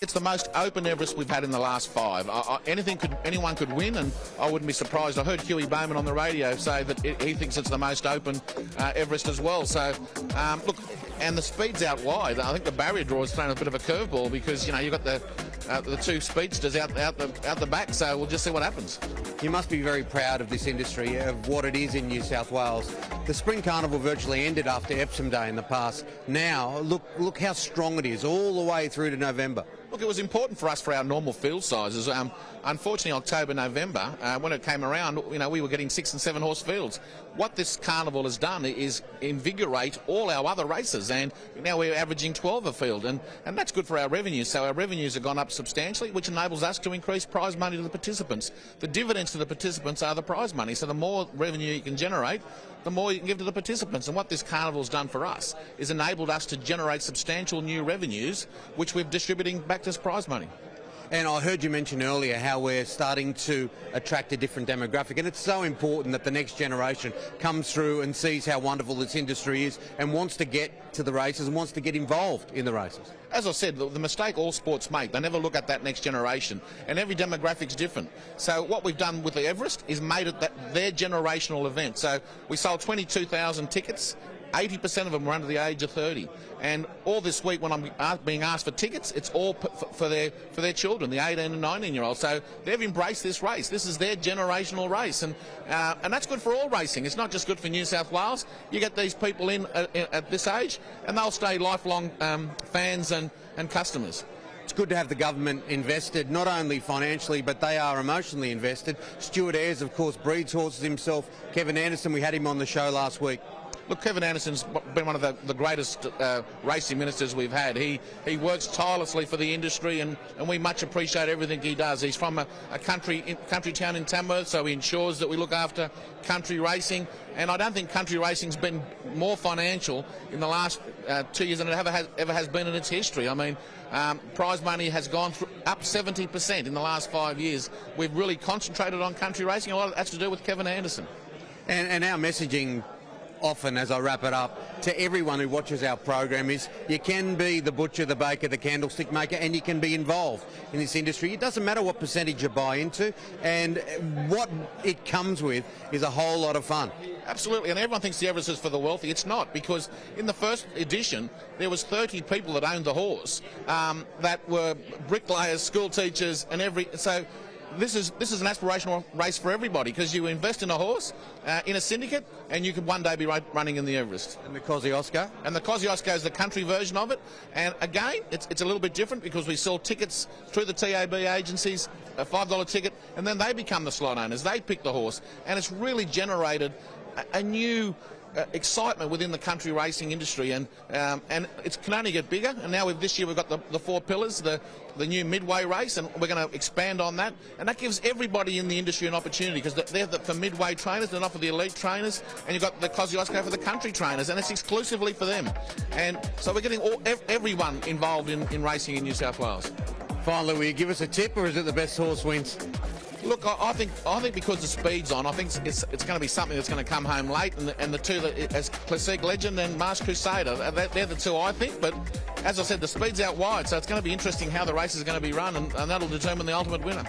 It's the most open Everest we've had in the last 5. Anyone could win, and I wouldn't be surprised. I heard Huey Bowman on the radio say that he thinks it's the most open Everest as well. So, look, and the speed's out wide. I think the barrier draw is thrown a bit of a curveball because, you know, you've got the two speedsters out the back. So we'll just see what happens. You must be very proud of this industry, of what it is in New South Wales. The Spring Carnival virtually ended after Epsom Day in the past. Now, look how strong it is all the way through to November. Look, it was important for us for our normal field sizes. Unfortunately, October, November, when it came around, you know, we were getting 6 and 7 horse fields. What this carnival has done is invigorate all our other races, and now we're averaging 12 a field, and that's good for our revenues. So our revenues have gone up substantially, which enables us to increase prize money to the participants. The dividends to the participants are the prize money, so the more revenue you can generate, the more you can give to the participants. And what this carnival's done for us is enabled us to generate substantial new revenues, which we're distributing back as prize money. And I heard you mention earlier how we're starting to attract a different demographic, and it's so important that the next generation comes through and sees how wonderful this industry is and wants to get to the races and wants to get involved in the races. As I said, the mistake all sports make, they never look at that next generation, and every demographic's different. So what we've done with the Everest is made it their generational event. So we sold 22,000 tickets. 80% of them were under the age of 30, and all this week when I'm being asked for tickets, it's all for their children, the 18 and 19-year-olds. So they've embraced this race. This is their generational race, and that's good for all racing. It's not just good for New South Wales. You get these people in at this age, and they'll stay lifelong fans and customers. It's good to have the government invested, not only financially, but they are emotionally invested. Stuart Ayres, of course, breeds horses himself. Kevin Anderson, we had him on the show last week. Look, Kevin Anderson's been one of the greatest racing ministers we've had. He works tirelessly for the industry, and we much appreciate everything he does. He's from a country town in Tamworth, so he ensures that we look after country racing. And I don't think country racing's been more financial in the last 2 years than it ever has been in its history. I mean, prize money has gone up 70% in the last 5 years. We've really concentrated on country racing. A lot of that's to do with Kevin Anderson. And our messaging often, as I wrap it up, to everyone who watches our program is you can be the butcher, the baker, the candlestick maker, and you can be involved in this industry. It doesn't matter what percentage you buy into, and what it comes with is a whole lot of fun. Absolutely, and everyone thinks the Everest is for the wealthy. It's not, because in the first edition there was 30 people that owned the horse that were bricklayers, school teachers, and so this is an aspirational race for everybody, because you invest in a horse, in a syndicate, and you could one day be running in the Everest. And the Kosciuszko? And the Kosciuszko is the country version of it. And again, it's a little bit different because we sell tickets through the TAB agencies, a $5 ticket, and then they become the slot owners. They pick the horse, and it's really generated a new excitement within the country racing industry, and it can only get bigger. And now this year we've got the 4 pillars, the new midway race, and we're going to expand on that, and that gives everybody in the industry an opportunity, because they're for midway trainers, they're not for the elite trainers, and you've got the Kosciuszko for the country trainers, and it's exclusively for them. And so we're getting everyone involved in racing in New South Wales. Finally, will you give us a tip, or is it the best horse wins? Look, I think because the speed's on, I think it's going to be something that's going to come home late, and the two that as Classic Legend and Mars Crusader, they're the two I think. But as I said, the speed's out wide, so it's going to be interesting how the race is going to be run, and that'll determine the ultimate winner.